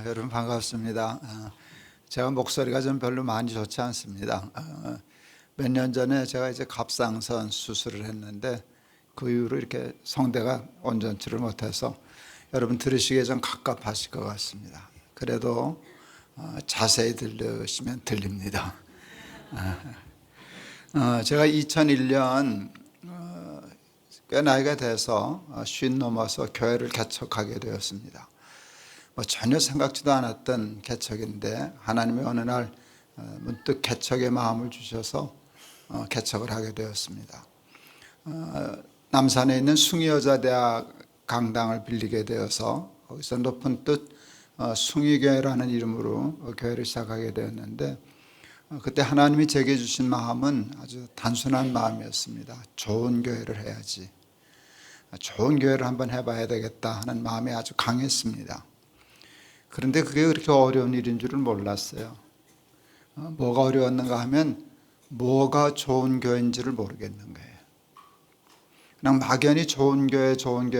여러분 반갑습니다. 제가 목소리가 좀 별로 많이 좋지 않습니다. 몇 년 전에 제가 이제 갑상선 수술을 했는데 그 이후로 이렇게 성대가 온전치를 못해서 여러분 들으시기에 좀 갑갑하실 것 같습니다. 그래도 자세히 들으시면 들립니다. 제가 2001년 꽤 나이가 돼서 50 넘어서 교회를 개척하게 되었습니다. 전혀 생각지도 않았던 개척인데 하나님이 어느 날 문득 개척의 마음을 주셔서 개척을 하게 되었습니다. 남산에 있는 숭의여자대학 강당을 빌리게 되어서 거기서 높은 뜻 숭의교회라는 이름으로 교회를 시작하게 되었는데, 그때 하나님이 제게 주신 마음은 아주 단순한 마음이었습니다. 좋은 교회를 해야지, 좋은 교회를 한번 해봐야 되겠다 하는 마음이 아주 강했습니다. 그런데 그게 그렇게 어려운 일인 줄은 몰랐어요. 뭐가 어려웠는가 하면 뭐가 좋은 교회인지를 모르겠는 거예요. 그냥 막연히 좋은 교회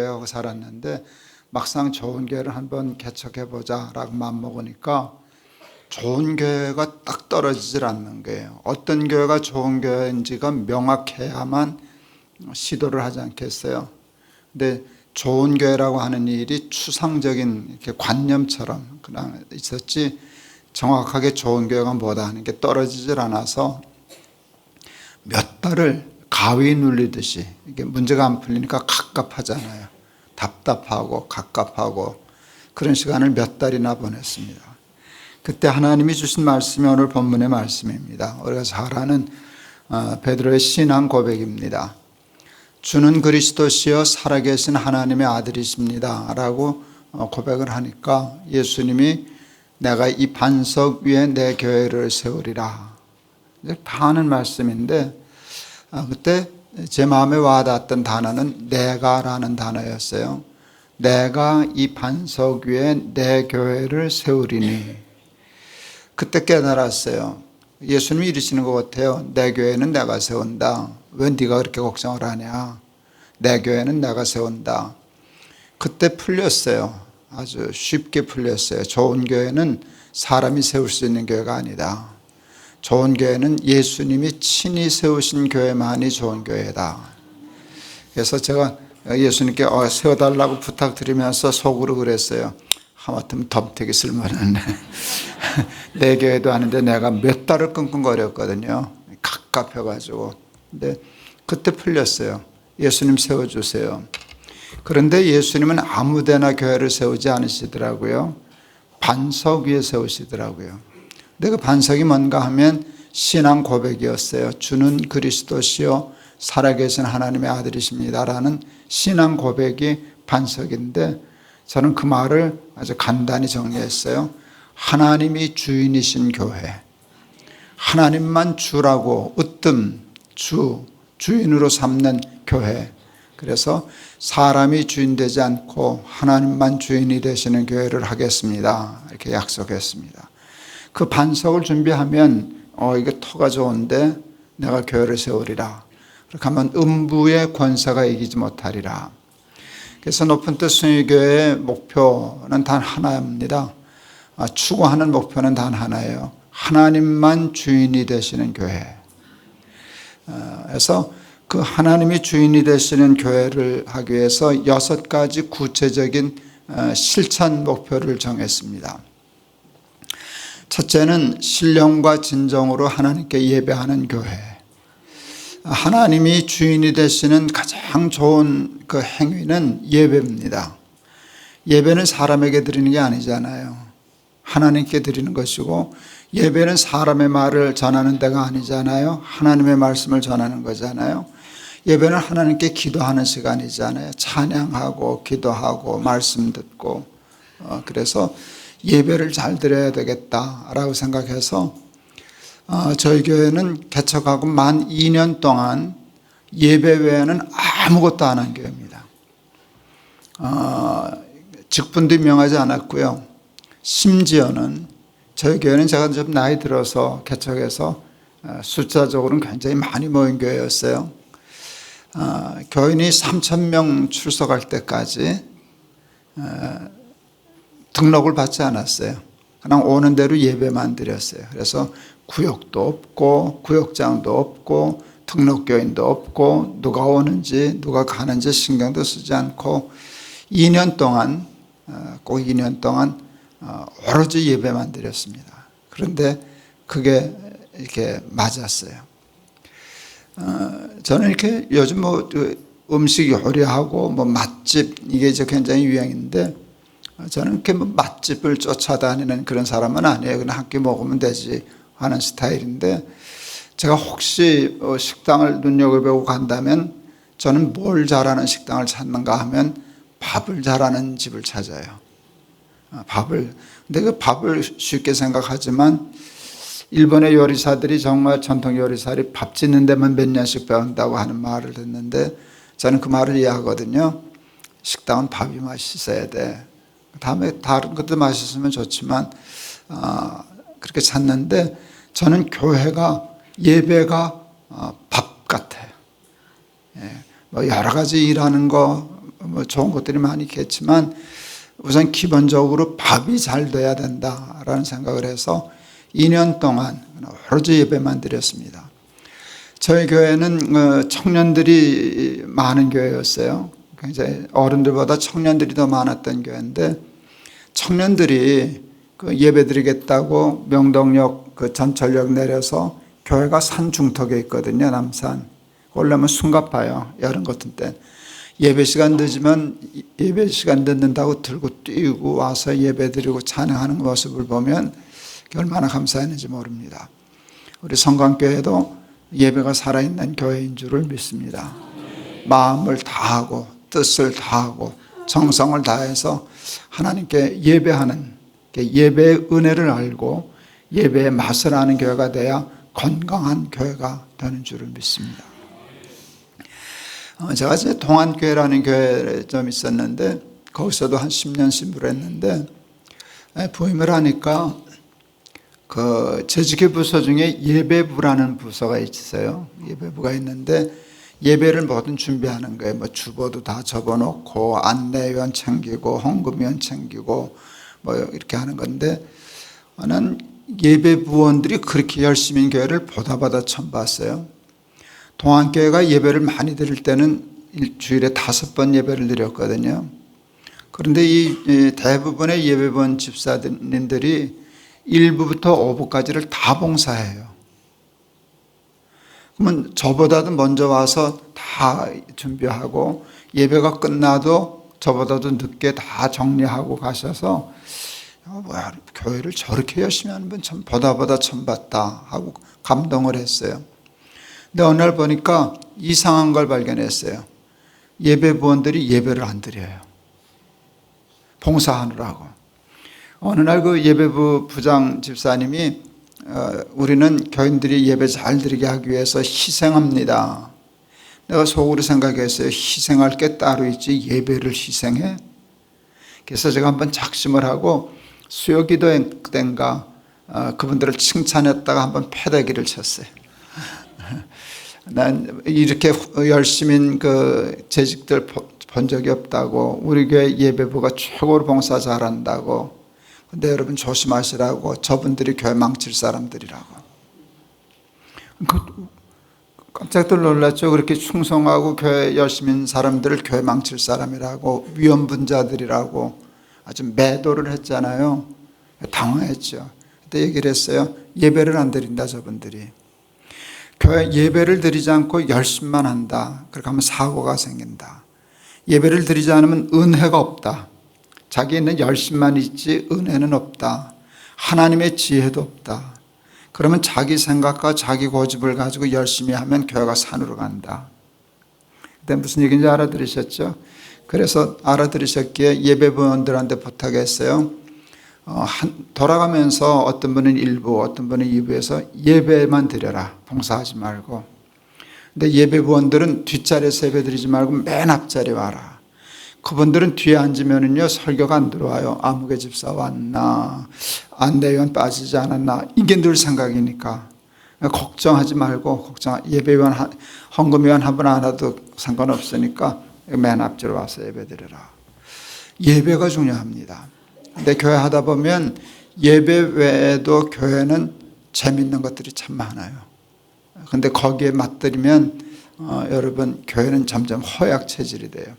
하고 살았는데 막상 좋은 교회를 한번 개척해보자 라고 마음먹으니까 좋은 교회가 딱 떨어지질 않는 거예요. 어떤 교회가 좋은 교회인지가 명확해야만 시도를 하지 않겠어요. 근데 좋은 교회라고 하는 일이 추상적인 이렇게 관념처럼 그냥 있었지 정확하게 좋은 교회가 뭐다 하는 게 떨어지질 않아서 몇 달을 가위 눌리듯이, 이게 문제가 안 풀리니까 갑갑하잖아요. 답답하고 갑갑하고 그런 시간을 몇 달이나 보냈습니다. 그때 하나님이 주신 말씀이 오늘 본문의 말씀입니다. 우리가 잘 아는 베드로의 신앙 고백입니다. 주는 그리스도시여 살아계신 하나님의 아들이십니다 라고 고백을 하니까 예수님이 내가 이 반석 위에 내 교회를 세우리라, 다 아는 말씀인데 그때 제 마음에 와닿았던 단어는 내가라는 단어였어요. 내가 이 반석 위에 내 교회를 세우리니. 그때 깨달았어요. 예수님이 이러시는 것 같아요. 내 교회는 내가 세운다. 왜 네가 그렇게 걱정을 하냐. 내 교회는 내가 세운다. 그때 풀렸어요. 아주 쉽게 풀렸어요. 좋은 교회는 사람이 세울 수 있는 교회가 아니다. 좋은 교회는 예수님이 친히 세우신 교회만이 좋은 교회다. 그래서 제가 예수님께 세워달라고 부탁드리면서 속으로 그랬어요. 하마터면 덤태기 쓸모없네. 내 교회도 아닌데 내가 몇 달을 끙끙거렸거든요. 갑갑해가지고. 근데 그때 풀렸어요. 예수님 세워주세요. 그런데 예수님은 아무데나 교회를 세우지 않으시더라고요. 반석 위에 세우시더라고요. 근데 그 반석이 뭔가 하면 신앙 고백이었어요. 주는 그리스도시요 살아계신 하나님의 아들이십니다라는 신앙 고백이 반석인데, 저는 그 말을 아주 간단히 정리했어요. 하나님이 주인이신 교회, 하나님만 주라고 으뜸 주인으로 삼는 교회, 그래서 사람이 주인 되지 않고 하나님만 주인이 되시는 교회를 하겠습니다 이렇게 약속했습니다. 그 반석을 준비하면 이게 터가 좋은데 내가 교회를 세우리라. 그렇게 하면 음부의 권세가 이기지 못하리라. 그래서 높은 뜻 숭의교회의 목표는 단 하나입니다. 추구하는 목표는 단 하나예요. 하나님만 주인이 되시는 교회. 그래서 그 하나님이 주인이 되시는 교회를 하기 위해서 6가지 구체적인 실천 목표를 정했습니다. 첫째는 신령과 진정으로 하나님께 예배하는 교회. 하나님이 주인이 되시는 가장 좋은 그 행위는 예배입니다. 예배는 사람에게 드리는 게 아니잖아요. 하나님께 드리는 것이고, 예배는 사람의 말을 전하는 데가 아니잖아요. 하나님의 말씀을 전하는 거잖아요. 예배는 하나님께 기도하는 시간이잖아요. 찬양하고 기도하고 말씀 듣고. 그래서 예배를 잘 드려야 되겠다라고 생각해서 저희 교회는 개척하고 만 2년 동안 예배 외에는 아무것도 안 한 교회입니다. 직분도 임명하지 않았고요. 심지어는 저희 교회는 제가 좀 나이 들어서 개척해서 숫자적으로는 굉장히 많이 모인 교회였어요. 교인이 3,000명 출석할 때까지 등록을 받지 않았어요. 그냥 오는 대로 예배만 드렸어요. 그래서 구역도 없고 구역장도 없고 등록교인도 없고 누가 오는지 누가 가는지 신경도 쓰지 않고 2년 동안 꼭 2년 동안 오로지 예배만 드렸습니다. 그런데 그게 이렇게 맞았어요. 저는 이렇게 요즘 음식 요리하고 맛집 이게 이제 굉장히 유행인데 저는 이렇게 맛집을 쫓아다니는 그런 사람은 아니에요. 그냥 한 끼 먹으면 되지 하는 스타일인데 제가 혹시 식당을 눈여겨보고 간다면 저는 뭘 잘하는 식당을 찾는가 하면 밥을 잘하는 집을 찾아요. 근데 그 밥을 쉽게 생각하지만 일본의 요리사들이 정말 전통 요리사들이 밥 짓는 데만 몇 년씩 배운다고 하는 말을 듣는데 저는 그 말을 이해하거든요. 식당은 밥이 맛있어야 돼. 다음에 다른 것도 맛있으면 좋지만 그렇게 찾는데 저는 교회가 예배가 밥 같아요. 여러 가지 일하는 거 좋은 것들이 많이 있겠지만 우선 기본적으로 밥이 잘 돼야 된다라는 생각을 해서 2년 동안 오로지 예배만 드렸습니다. 저희 교회는 청년들이 많은 교회였어요. 굉장히 어른들보다 청년들이 더 많았던 교회인데 청년들이 예배 드리겠다고 명동역 전철역 내려서 교회가 산 중턱에 있거든요. 남산. 올라면 숨가파요. 여름 같은 때. 예배 시간 늦으면 예배 시간 늦는다고 들고 뛰고 와서 예배 드리고 찬양하는 모습을 보면 얼마나 감사했는지 모릅니다. 우리 성광교회도 예배가 살아있는 교회인 줄을 믿습니다. 마음을 다하고 뜻을 다하고 정성을 다해서 하나님께 예배하는 예배의 은혜를 알고 예배의 맛을 아는 교회가 돼야 건강한 교회가 되는 줄을 믿습니다. 제가 이제 동안교회라는 교회에 좀 있었는데 거기서도 한 10년 신부를 했는데 부임을 하니까 그 재직의 부서 중에 예배부라는 부서가 있어요. 예배부가 있는데 예배를 뭐든 준비하는 거예요. 주보도 다 접어놓고 안내위원 챙기고 헌금위원 챙기고 이렇게 하는 건데 나는 예배부원들이 그렇게 열심히 교회를 보다 처음 봤어요. 동안교회가 예배를 많이 드릴 때는 일주일에 5번 예배를 드렸거든요. 그런데 이 대부분의 예배부원 집사님들이 1부부터 5부까지를 다 봉사해요. 그러면 저보다도 먼저 와서 다 준비하고 예배가 끝나도 저보다도 늦게 다 정리하고 가셔서 교회를 저렇게 열심히 하는 분 참 보다 처음 봤다 하고 감동을 했어요. 근데 어느 날 보니까 이상한 걸 발견했어요. 예배부원들이 예배를 안 드려요. 봉사하느라고. 어느 날 그 예배부 부장 집사님이 우리는 교인들이 예배 잘 드리게 하기 위해서 희생합니다. 내가 속으로 생각했어요. 희생할 게 따로 있지 예배를 희생해? 그래서 제가 한번 작심을 하고 수요기도 때인가 그분들을 칭찬했다가 한번 패대기를 쳤어요. 난 이렇게 열심히 재직들 본 적이 없다고, 우리 교회 예배부가 최고로 봉사 잘한다고. 근데 여러분 조심하시라고, 저분들이 교회 망칠 사람들이라고. 깜짝들 놀랐죠. 그렇게 충성하고 교회 열심히 한 사람들을 교회 망칠 사람이라고, 위험분자들이라고 아주 매도를 했잖아요. 당황했죠. 그때 얘기를 했어요. 예배를 안 드린다 저분들이. 교회 예배를 드리지 않고 열심만 한다. 그렇게 하면 사고가 생긴다. 예배를 드리지 않으면 은혜가 없다. 자기는 열심만 있지 은혜는 없다. 하나님의 지혜도 없다. 그러면 자기 생각과 자기 고집을 가지고 열심히 하면 교회가 산으로 간다. 그때 무슨 얘기인지 알아들으셨죠? 그래서 알아들으셨기에 예배부원들한테 부탁했어요. 돌아가면서 어떤 분은 1부, 어떤 분은 2부에서 예배만 드려라. 봉사하지 말고. 근데 예배부원들은 뒷자리에서 예배 드리지 말고 맨 앞자리에 와라. 그분들은 뒤에 앉으면은요, 설교가 안 들어와요. 아무개 집사 왔나? 안내위원 빠지지 않았나? 이게 늘 생각이니까. 걱정하지 말고, 예배위원, 헌금위원 한 분 안 와도 상관없으니까 맨 앞자리에 와서 예배 드려라. 예배가 중요합니다. 근데 교회 하다 보면 예배 외에도 교회는 재밌는 것들이 참 많아요. 근데 거기에 맞들이면 여러분 교회는 점점 허약 체질이 돼요.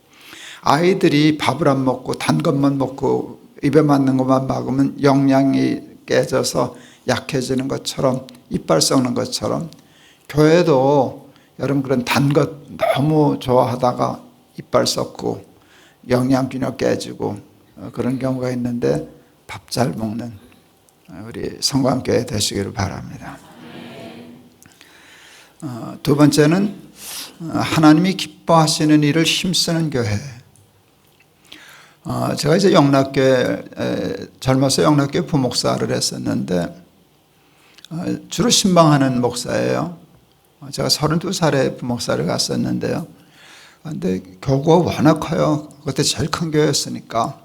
아이들이 밥을 안 먹고 단 것만 먹고 입에 맞는 것만 먹으면 영양이 깨져서 약해지는 것처럼, 이빨 썩는 것처럼, 교회도 여러분 그런 단 것 너무 좋아하다가 이빨 썩고 영양균형 깨지고 그런 경우가 있는데 밥 잘 먹는 우리 성광교회 되시기를 바랍니다. 두 번째는 하나님이 기뻐하시는 일을 힘쓰는 교회. 제가 이제 젊어서 영락교회 부목사를 했었는데 주로 신방하는 목사예요. 제가 32살에 부목사를 갔었는데요. 근데 교구가 워낙 커요. 그때 제일 큰 교회였으니까.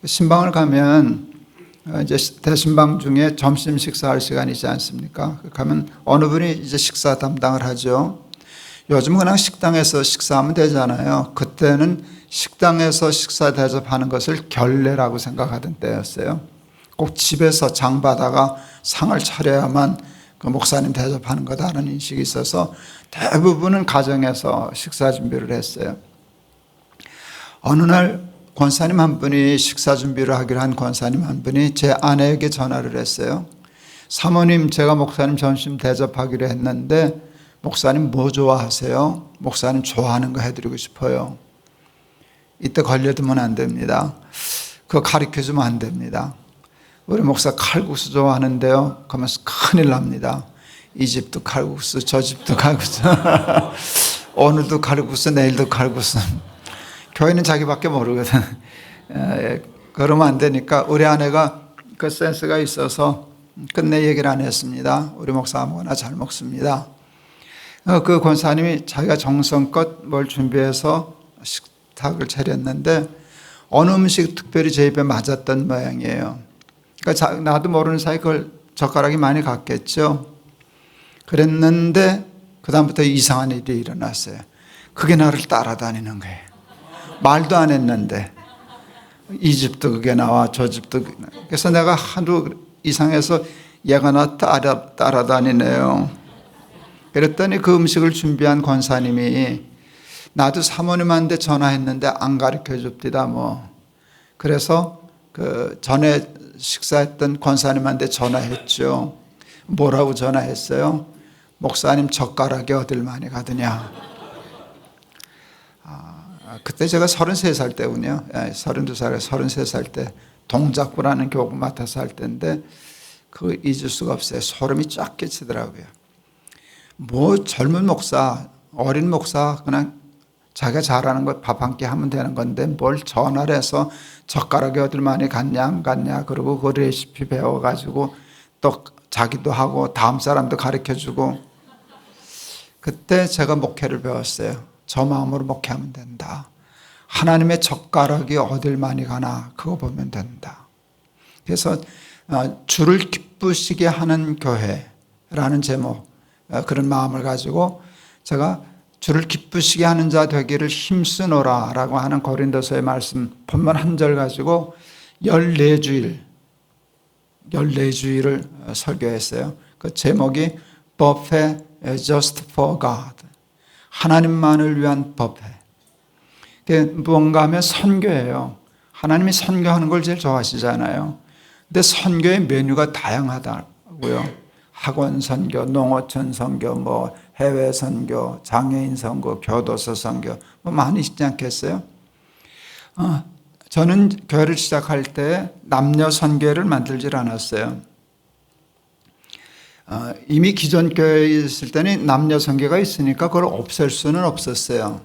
신방을 가면 이제 대신방 중에 점심 식사할 시간이 있지 않습니까? 가면 어느 분이 이제 식사 담당을 하죠. 요즘 그냥 식당에서 식사하면 되잖아요. 그때는 식당에서 식사 대접하는 것을 결례라고 생각하던 때였어요. 꼭 집에서 장 봐다가 상을 차려야만 그 목사님 대접하는 거다라는 인식이 있어서 대부분은 가정에서 식사 준비를 했어요. 어느 날 권사님 한 분이 식사 준비를 하기로 한 권사님 한 분이 제 아내에게 전화를 했어요. 사모님, 제가 목사님 점심 대접하기로 했는데 목사님 뭐 좋아하세요? 목사님 좋아하는 거 해드리고 싶어요. 이때 걸려두면 안 됩니다. 그거 가르쳐주면 안 됩니다. 우리 목사 칼국수 좋아하는데요. 그러면 큰일 납니다. 이 집도 칼국수, 저 집도 칼국수. 오늘도 칼국수, 내일도 칼국수. 교회는 자기밖에 모르거든. 그러면 안 되니까 우리 아내가 그 센스가 있어서 끝내 얘기를 안 했습니다. 우리 목사 아무거나 잘 먹습니다. 그 권사님이 자기가 정성껏 뭘 준비해서 식탁을 차렸는데 어느 음식 특별히 제 입에 맞았던 모양이에요. 그러니까 나도 모르는 사이 그걸 젓가락이 많이 갔겠죠. 그랬는데 그 다음부터 이상한 일이 일어났어요. 그게 나를 따라다니는 거예요. 말도 안 했는데 이 집도 그게 나와 저 집도. 그래서 내가 하도 이상해서 얘가 나 따라다니네요. 그랬더니 그 음식을 준비한 권사님이 나도 사모님한테 전화했는데 안 가르쳐 줍디다 뭐. 그래서 그 전에 식사했던 권사님한테 전화했죠. 뭐라고 전화했어요? 목사님 젓가락이 어딜 많이 가더냐. 그때 제가 33살 때군요. 32살에 33살 때 동작구라는 교구 맡아서 할 때인데 그거 잊을 수가 없어요. 소름이 쫙 끼치더라고요. 뭐 젊은 목사, 어린 목사 그냥 자기가 잘하는 거 밥 한 끼 하면 되는 건데 뭘 전화를 해서 젓가락이 어딜 많이 갔냐 안 갔냐 그러고 그 레시피 배워가지고 또 자기도 하고 다음 사람도 가르쳐주고. 그때 제가 목회를 배웠어요. 저 마음으로 목회하면 된다. 하나님의 젓가락이 어딜 많이 가나 그거 보면 된다. 그래서 주를 기쁘시게 하는 교회라는 제목, 그런 마음을 가지고 제가 주를 기쁘시게 하는 자 되기를 힘쓰노라 라고 하는 고린도서의 말씀 본문 한 절 가지고 14주일을 설교했어요. 그 제목이 Buffet Just for God, 하나님만을 위한 뷔페. 무언가 하면 선교예요. 하나님이 선교하는 걸 제일 좋아하시잖아요. 근데 선교의 메뉴가 다양하다고요. 학원 선교, 농어촌 선교, 뭐 해외 선교, 장애인 선교, 교도소 선교, 뭐 많이 있지 않겠어요? 저는 교회를 시작할 때 남녀 선교회를 만들질 않았어요. 이미 기존 교회에 있을 때는 남녀 선교가 있으니까 그걸 없앨 수는 없었어요.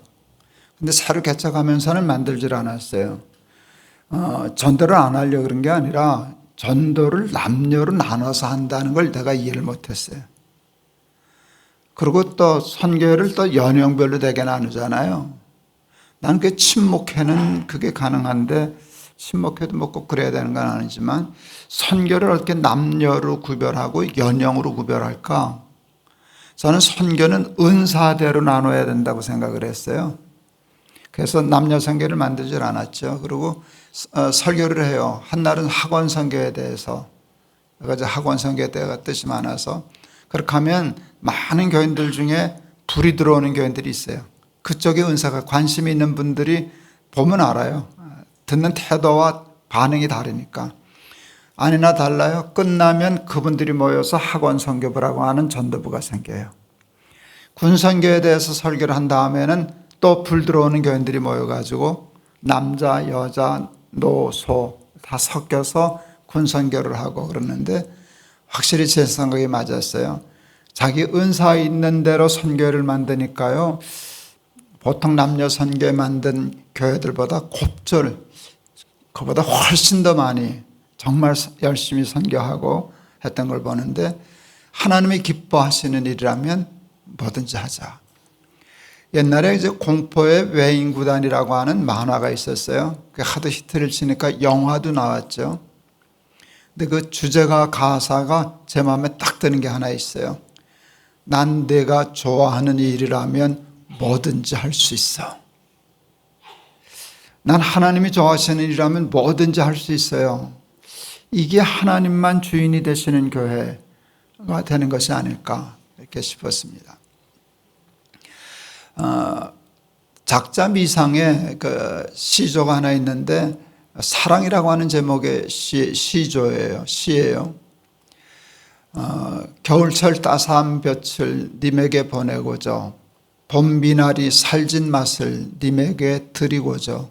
근데 새로 개척하면서는 만들질 않았어요. 전도를 안 하려고 그런 게 아니라 전도를 남녀로 나눠서 한다는 걸 내가 이해를 못했어요. 그리고 또 선교를 또 연령별로 되게 나누잖아요. 나는 그 친목회는 그게 가능한데 친목회도 뭐 꼭 그래야 되는 건 아니지만 선교를 어떻게 남녀로 구별하고 연령으로 구별할까? 저는 선교는 은사대로 나눠야 된다고 생각을 했어요. 그래서 남녀 선교를 만들질 않았죠. 그리고 설교를 해요. 한날은 학원 선교에 대해서. 그래서 학원 선교에 대해서 뜻이 많아서 그렇게 하면 많은 교인들 중에 불이 들어오는 교인들이 있어요. 그쪽에 은사가 관심이 있는 분들이 보면 알아요. 듣는 태도와 반응이 다르니까. 아니나 달라요. 끝나면 그분들이 모여서 학원 선교부라고 하는 전도부가 생겨요. 군 선교에 대해서 설교를 한 다음에는 또 불 들어오는 교인들이 모여가지고 남자, 여자, 노, 소 다 섞여서 군 선교를 하고 그러는데 확실히 제 생각이 맞았어요. 자기 은사 있는 대로 선교를 만드니까요. 보통 남녀 선교에 만든 교회들보다 곱절, 그보다 훨씬 더 많이 정말 열심히 선교하고 했던 걸 보는데 하나님이 기뻐하시는 일이라면 뭐든지 하자. 옛날에 이제 공포의 외인구단이라고 하는 만화가 있었어요. 그 하도 히트를 치니까 영화도 나왔죠. 근데 그 주제가 가사가 제 마음에 딱 드는 게 하나 있어요. 난 내가 좋아하는 일이라면 뭐든지 할 수 있어. 난 하나님이 좋아하시는 일이라면 뭐든지 할 수 있어요. 이게 하나님만 주인이 되시는 교회가 되는 것이 아닐까 이렇게 싶었습니다. 작자 미상의 그 시조가 하나 있는데 사랑이라고 하는 제목의 시예요. 겨울철 따스한 볕을 님에게 보내고자 봄 미나리 살진 맛을 님에게 드리고자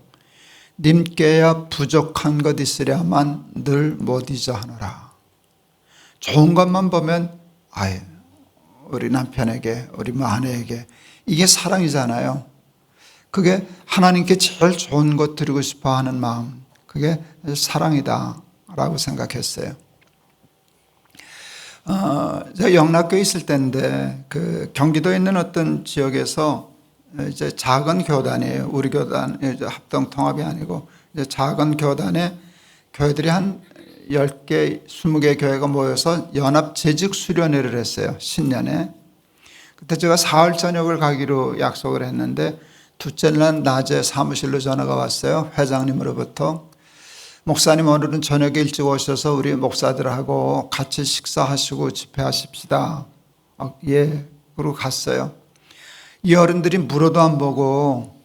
님께야 부족한 것 있으랴만 늘 못 잊어 하노라. 좋은 것만 보면 아예 우리 남편에게 우리 아내에게 이게 사랑이잖아요. 그게 하나님께 제일 좋은 것 드리고 싶어 하는 마음, 그게 사랑이다 라고 생각했어요. 제가 영락교에 있을 때인데 그 경기도에 있는 어떤 지역에서 이제 작은 교단이에요. 우리 교단 합동 통합이 아니고 이제 작은 교단에 교회들이 한 10개, 20개 교회가 모여서 연합 재직 수련회를 했어요. 신년에. 그때 제가 사흘 저녁을 가기로 약속을 했는데 둘째 날 낮에 사무실로 전화가 왔어요. 회장님으로부터. 목사님 오늘은 저녁에 일찍 오셔서 우리 목사들하고 같이 식사하시고 집회하십시다. 예. 그러고 갔어요. 이 어른들이 물어도 안 보고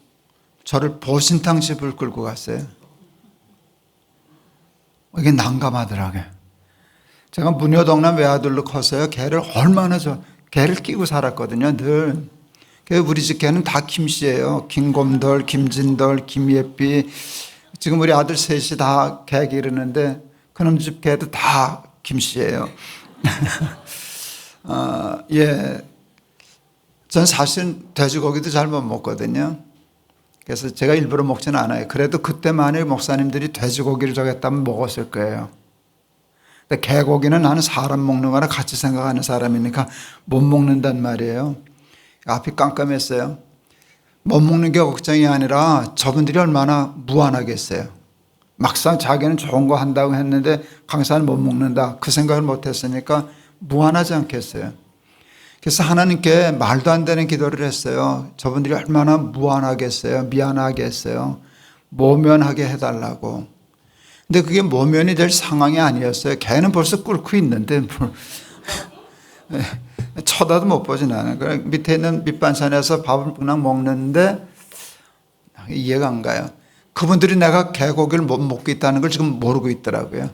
저를 보신탕집을 끌고 갔어요. 이게 난감하더라고요. 제가 문효동남 외아들로 커서요. 개를 얼마나 개를 끼고 살았거든요. 늘. 우리 집 개는 다 김씨예요. 김곰돌, 김진돌, 김예삐. 지금 우리 아들 셋이 다 개 기르는데 그놈 집 개도 다 김씨예요. 예. 전 사실 돼지고기도 잘 못 먹거든요. 그래서 제가 일부러 먹지는 않아요. 그래도 그때만에 목사님들이 돼지고기를 저겠다면 먹었을 거예요. 근데 개고기는 나는 사람 먹는 거랑 같이 생각하는 사람이니까 못 먹는단 말이에요. 앞이 깜깜했어요. 못 먹는 게 걱정이 아니라 저분들이 얼마나 무안하겠어요. 막상 자기는 좋은 거 한다고 했는데 강사는 못 먹는다. 그 생각을 못 했으니까 무안하지 않겠어요. 그래서 하나님께 말도 안 되는 기도를 했어요. 저분들이 얼마나 무안하겠어요. 미안하겠어요. 모면하게 해달라고. 근데 그게 모면이 될 상황이 아니었어요. 개는 벌써 끓고 있는데 쳐다도 못 보지 나는. 밑에 있는 밑반찬에서 밥을 그냥 먹는데 이해가 안 가요. 그분들이 내가 개고기를 못 먹고 있다는 걸 지금 모르고 있더라고요.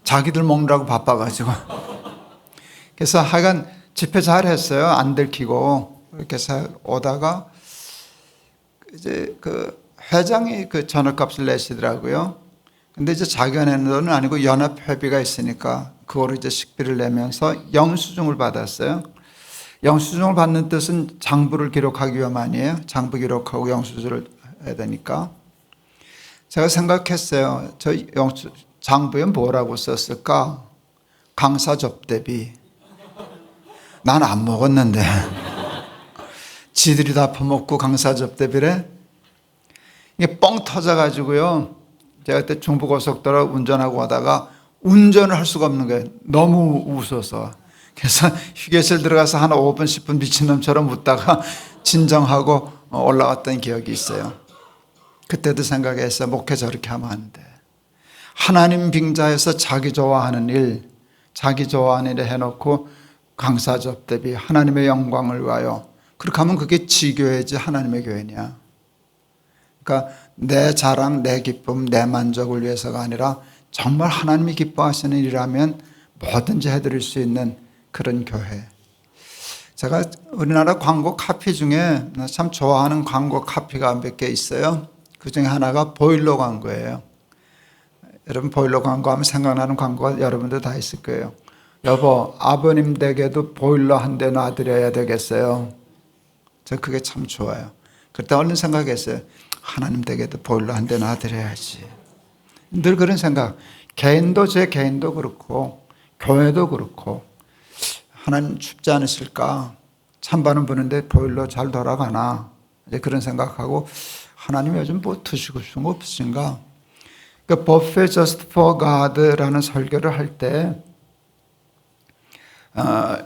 자기들 먹느라고 바빠가지고. 그래서 하여간 집회 잘 했어요. 안 들키고. 이렇게 해서 오다가 이제 그 회장이 그 저녁값을 내시더라고요. 근데 이제 자기가 내는 돈은 아니고 연합회비가 있으니까 그거로 이제 식비를 내면서 영수증을 받았어요. 영수증을 받는 뜻은 장부를 기록하기 위함 아니에요. 장부 기록하고 영수증을 해야 되니까. 제가 생각했어요. 저 장부에 뭐라고 썼을까? 강사 접대비. 난 안 먹었는데. 지들이 다 퍼먹고 강사 접대비래? 이게 뻥 터져가지고요. 제가 그때 중부고속도로 운전하고 가다가 운전을 할 수가 없는 거예요. 너무 웃어서. 그래서 휴게실 들어가서 한 5분, 10분 미친놈처럼 웃다가 진정하고 올라왔던 기억이 있어요. 그때도 생각했어요. 목회 저렇게 하면 안 돼. 하나님 빙자해서 자기 좋아하는 일, 자기 좋아하는 일 해놓고 강사 접대비 하나님의 영광을 위하여, 그렇게 하면 그게 지교회지 하나님의 교회냐. 그러니까 내 자랑, 내 기쁨, 내 만족을 위해서가 아니라 정말 하나님이 기뻐하시는 일이라면 뭐든지 해드릴 수 있는 그런 교회. 제가 우리나라 광고 카피 중에 참 좋아하는 광고 카피가 몇 개 있어요. 그 중에 하나가 보일러 광고예요. 여러분 보일러 광고하면 생각나는 광고가 여러분도 다 있을 거예요. 여보, 아버님 댁에도 보일러 한 대 놔드려야 되겠어요. 저 그게 참 좋아요. 그때 얼른 생각했어요. 하나님 댁에도 보일러 한 대 놔드려야지. 늘 그런 생각. 개인도 제 개인도 그렇고 교회도 그렇고 하나님 춥지 않으실까? 찬바람 부는데 보일러 잘 돌아가나? 이제 그런 생각하고 하나님 요즘 뭐 드시고 싶은 거 없으신가? 그 Buffet Just for God라는 설교를 할 때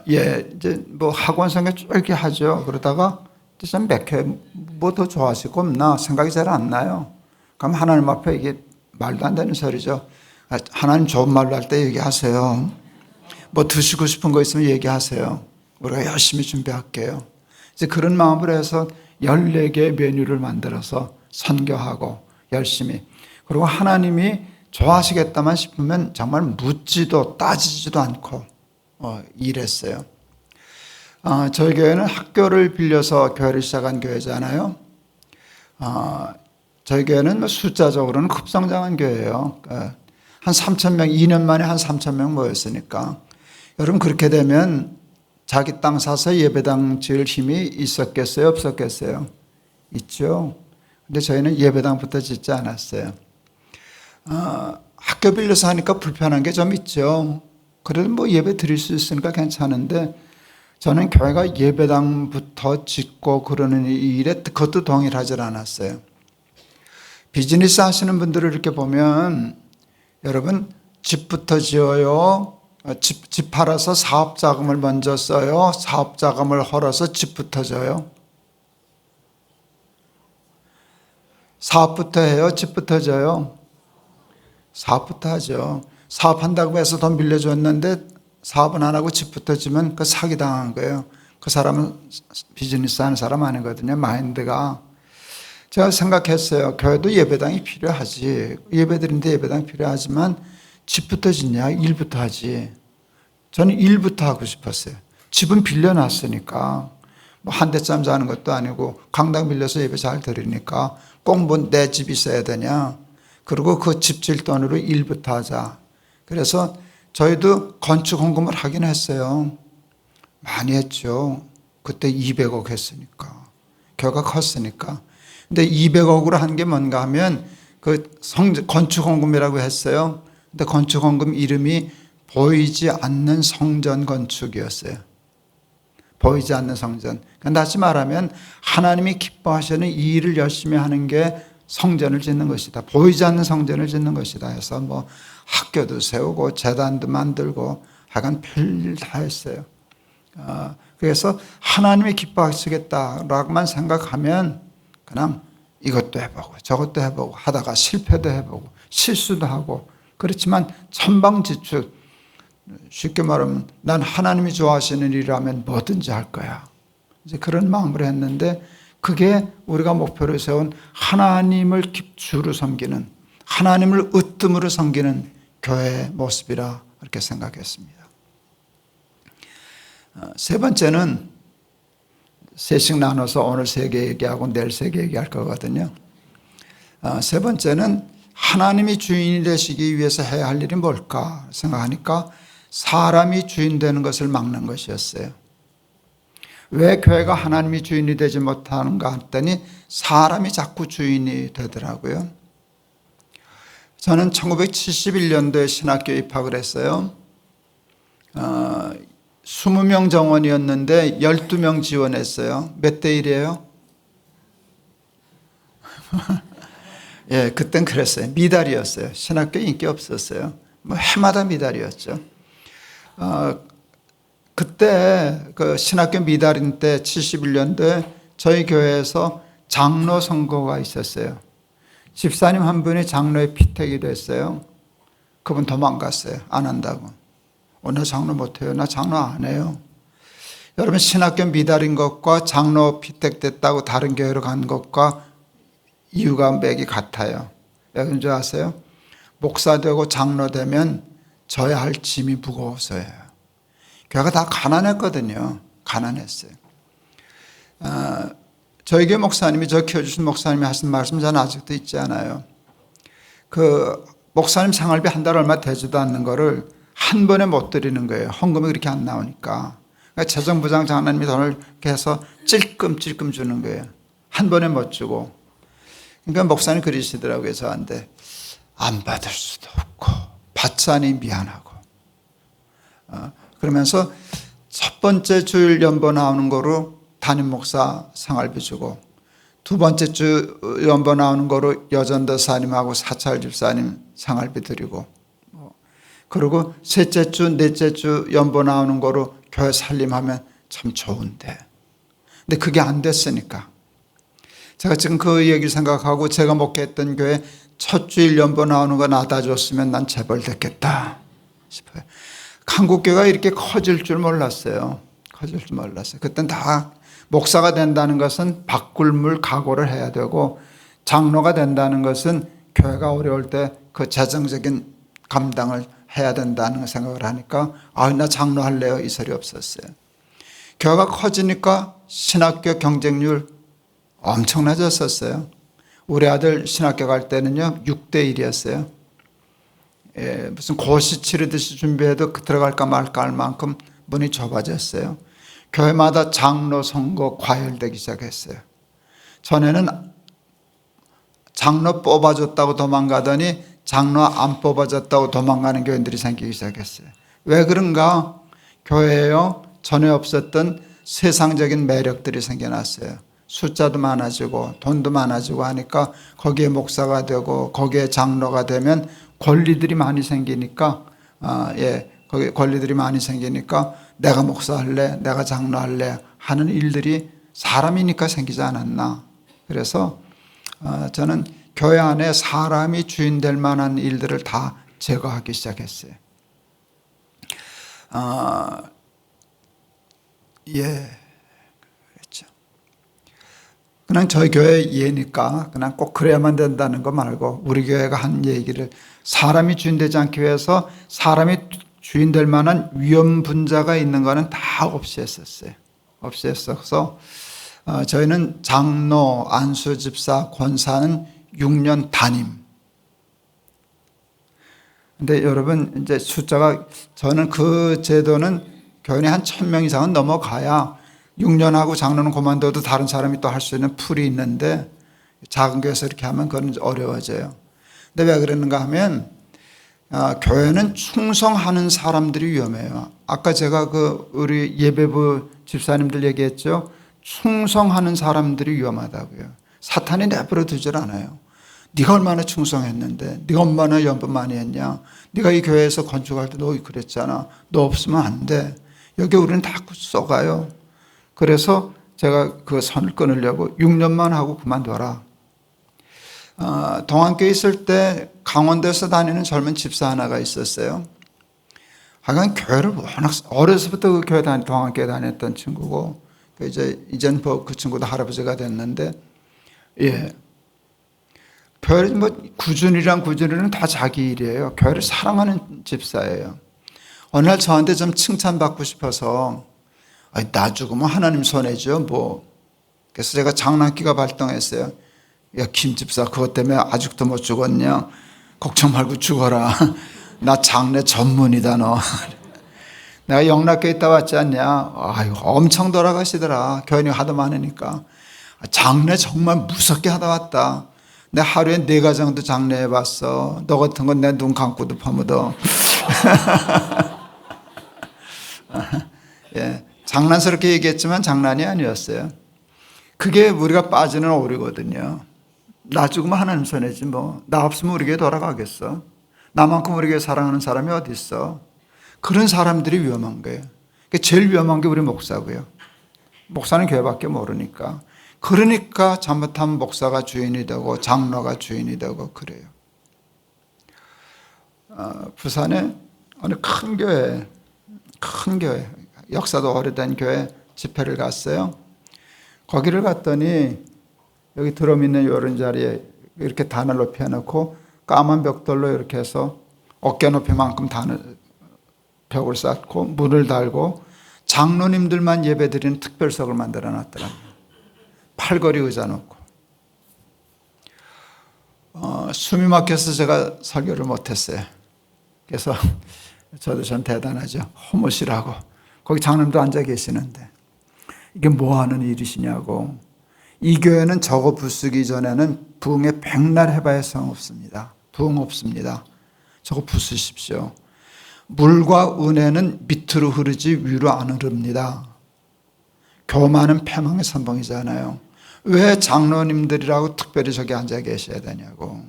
이제 뭐 학원생에 쫄게 하죠. 그러다가 좀 맥혀 뭐 더 좋아하실 거 없나 생각이 잘 안 나요. 그럼 하나님 앞에 이게 말도 안 되는 소리죠. 하나님 좋은 말로 할 때 얘기하세요. 뭐 드시고 싶은 거 있으면 얘기하세요. 우리가 열심히 준비할게요. 이제 그런 마음으로 해서 14개의 메뉴를 만들어서 선교하고 열심히, 그리고 하나님이 좋아하시겠다만 싶으면 정말 묻지도 따지지도 않고 일했어요. 저희 교회는 학교를 빌려서 교회를 시작한 교회잖아요. 저희 교회는 숫자적으로는 급성장한 교회예요. 한 3,000명, 2년 만에 한 3,000명 모였으니까. 여러분 그렇게 되면 자기 땅 사서 예배당 지을 힘이 있었겠어요? 없었겠어요? 있죠. 근데 저희는 예배당부터 짓지 않았어요. 학교 빌려서 하니까 불편한 게 좀 있죠. 그래도 뭐 예배 드릴 수 있으니까 괜찮은데 저는 교회가 예배당부터 짓고 그러는 일에 그것도 동일하지 않았어요. 비즈니스 하시는 분들을 이렇게 보면 여러분 집부터 지어요. 집 팔아서 사업 자금을 먼저 써요. 사업 자금을 헐어서 집부터 져요. 사업부터 해요. 집부터 져요. 사업부터 하죠. 사업한다고 해서 돈 빌려줬는데 사업은 안 하고 집부터 지면 그 사기당한 거예요. 그 사람은 비즈니스 하는 사람 아니거든요. 마인드가. 제가 생각했어요. 교회도 예배당이 필요하지. 예배드리는데 예배당이 필요하지만 집부터 짓냐? 일부터 하지. 저는 일부터 하고 싶었어요. 집은 빌려놨으니까. 뭐 한 대쯤 자는 것도 아니고 강당 빌려서 예배 잘 드리니까 꼭 뭐 내 집이 있어야 되냐. 그리고 그 집 질 돈으로 일부터 하자. 그래서 저희도 건축 헌금을 하긴 했어요. 많이 했죠. 그때 200억 했으니까. 교회가 컸으니까. 근데 200억으로 한 게 뭔가 하면 그 건축 헌금이라고 했어요. 근데 건축 헌금 이름이 보이지 않는 성전 건축이었어요. 보이지 않는 성전. 그러니까 다시 말하면 하나님이 기뻐하시는 이 일을 열심히 하는 게 성전을 짓는 것이다. 보이지 않는 성전을 짓는 것이다 해서 뭐 학교도 세우고 재단도 만들고 하여간 별일 다 했어요. 그래서 하나님이 기뻐하시겠다라고만 생각하면 그냥 이것도 해보고 저것도 해보고 하다가 실패도 해보고 실수도 하고, 그렇지만 천방지축, 쉽게 말하면 난 하나님이 좋아하시는 일이라면 뭐든지 할 거야. 이제 그런 마음으로 했는데 그게 우리가 목표로 세운 하나님을 주로 섬기는, 하나님을 으뜸으로 섬기는 교회의 모습이라 그렇게 생각했습니다. 세 번째는 셋씩 나눠서 오늘 3개 얘기하고 내일 3개 얘기할 거거든요. 세 번째는 하나님이 주인이 되시기 위해서 해야 할 일이 뭘까 생각하니까 사람이 주인 되는 것을 막는 것이었어요. 왜 교회가 하나님이 주인이 되지 못하는가 했더니 사람이 자꾸 주인이 되더라고요. 저는 1971년도에 신학교에 입학을 했어요. 20명 정원이었는데 12명 지원했어요. 몇 대 1이에요? 예, 그땐 그랬어요. 미달이었어요. 신학교 인기 없었어요. 뭐 해마다 미달이었죠. 그때 그 신학교 미달인 때 71년도에 저희 교회에서 장로 선거가 있었어요. 집사님 한 분이 장로의 피택이 됐어요. 그분 도망갔어요. 안 한다고. 나 장로 못해요. 나 장로 안 해요. 여러분, 신학교 미달인 것과 장로 피택됐다고 다른 교회로 간 것과 이유가 맥이 같아요. 왜 그런 줄 아세요? 목사 되고 장로 되면 져야 할 짐이 무거워서예요. 교회가 다 가난했거든요. 가난했어요. 저희 교회 목사님이, 저 키워주신 목사님이 하신 말씀 저는 아직도 잊지 않아요. 그 목사님 생활비 한 달 얼마 되지도 않는 거를 한 번에 못 드리는 거예요. 헌금이 그렇게 안 나오니까. 그러니까 재정부장 장로님이 돈을 이렇게 해서 찔끔찔끔 주는 거예요. 한 번에 못 주고. 그러니까 목사님 그러시더라고요, 저한테. 안 받을 수도 없고 받자니 미안하고. 그러면서 첫 번째 주일 연보 나오는 거로 담임 목사 생활비 주고, 두 번째 주 연보 나오는 거로 여전도사님하고 사찰 집사님 생활비 드리고, 그리고 셋째 주, 넷째 주 연보 나오는 거로 교회 살림하면 참 좋은데. 근데 그게 안 됐으니까. 제가 지금 그 얘기를 생각하고, 제가 목회했던 교회 첫 주일 연보 나오는 거 나다 줬으면 난 재벌 됐겠다 싶어요. 한국교회가 이렇게 커질 줄 몰랐어요. 커질 줄 몰랐어요. 그땐 다 목사가 된다는 것은 바꿀물 각오를 해야 되고, 장로가 된다는 것은 교회가 어려울 때 그 재정적인 감당을 해야 된다는 생각을 하니까, 나 장로 할래요, 이 소리 없었어요. 교회가 커지니까 신학교 경쟁률 엄청나졌었어요. 우리 아들 신학교 갈 때는요 6대 1이었어요. 무슨 고시 치르듯이 준비해도 들어갈까 말까 할 만큼 문이 좁아졌어요. 교회마다 장로 선거 과열되기 시작했어요. 전에는 장로 뽑아줬다고 도망가더니 장로 안 뽑아줬다고 도망가는 교회들이 생기기 시작했어요. 왜 그런가? 교회에요 전에 없었던 세상적인 매력들이 생겨났어요. 숫자도 많아지고 돈도 많아지고 하니까 거기에 목사가 되고 거기에 장로가 되면 권리들이 많이 생기니까, 거기 권리들이 많이 생기니까 내가 목사할래, 내가 장로할래 하는 일들이 사람이니까 생기지 않았나. 그래서 저는 교회 안에 사람이 주인 될 만한 일들을 다 제거하기 시작했어요. 그렇죠. 그냥 저희 교회 예니까 그냥 꼭 그래야만 된다는 거 말고, 우리 교회가 한 얘기를 사람이 주인 되지 않기 위해서 사람이 주인 될 만한 위험 분자가 있는 거는 다 없애었어요. 없애어서 저희는 장로, 안수 집사, 권사는 6년 단임. 근데 여러분, 이제 숫자가, 저는 그 제도는 교인이 한 1000명 이상은 넘어가야 6년하고 장로는 그만둬도 다른 사람이 또 할 수 있는 풀이 있는데, 작은 교회에서 이렇게 하면 그건 어려워져요. 근데 왜 그러는가 하면, 교회는 충성하는 사람들이 위험해요. 아까 제가 우리 예배부 집사님들 얘기했죠. 충성하는 사람들이 위험하다고요. 사탄이 내버려 두질 않아요. 네가 얼마나 충성했는데, 네가 얼마나 연보 많이 했냐, 네가 이 교회에서 건축할 때 너 그랬잖아, 너 없으면 안 돼. 여기 우리는 다 쏘가요. 그래서 제가 그 선을 끊으려고 6년만 하고 그만둬라. 동안교회 있을 때 강원도에서 다니는 젊은 집사 하나가 있었어요. 하여간 교회를 워낙 어려서부터 그 교회 동안교회 다녔던 친구고, 이제는 그 친구도 할아버지가 됐는데, 교회를 구준이는 다 자기 일이에요. 교회를 사랑하는 집사예요. 어느 날 저한테 좀 칭찬받고 싶어서, 나 죽으면 하나님 손해죠, 뭐. 그래서 제가 장난기가 발동했어요. 야, 김 집사, 그것 때문에 아직도 못 죽었냐? 걱정 말고 죽어라. 나 장례 전문이다, 너. 내가 영락교회 있다 왔지 않냐? 엄청 돌아가시더라. 교인이 하도 많으니까. 장례 정말 무섭게 하다 왔다. 내 하루에 4가정도 장례해봤어. 너 같은 건 내 눈 감고도 파묻어. 장난스럽게 얘기했지만 장난이 아니었어요. 그게 우리가 빠지는 오류거든요. 나 죽으면 하나님 손해지 뭐. 나 없으면 우리 교회 돌아가겠어. 나만큼 우리 교회 사랑하는 사람이 어디 있어. 그런 사람들이 위험한 거예요. 제일 위험한 게 우리 목사고요. 목사는 교회밖에 모르니까. 그러니까 잘못하면 목사가 주인이 되고 장로가 주인이 되고 그래요. 부산에 어느 큰 교회, 역사도 오래된 교회 집회를 갔어요. 거기를 갔더니 여기 드럼 있는 이런 자리에 이렇게 단을 높이 해놓고 까만 벽돌로 이렇게 해서 어깨 높이만큼 벽을 쌓고 문을 달고 장로님들만 예배드리는 특별석을 만들어 놨더라고요. 팔걸이 의자 놓고. 숨이 막혀서 제가 설교를 못했어요. 그래서 저도 전 대단하죠. 허무시라고. 거기 장로님도 앉아 계시는데 이게 뭐 하는 일이시냐고. 이 교회는 저거 부수기 전에는 부흥에 백날 해봐야 소용없습니다. 부흥 없습니다. 저거 부수십시오. 물과 은혜는 밑으로 흐르지 위로 안 흐릅니다. 교만은 패망의 선봉이잖아요. 왜 장로님들이라고 특별히 저기 앉아 계셔야 되냐고.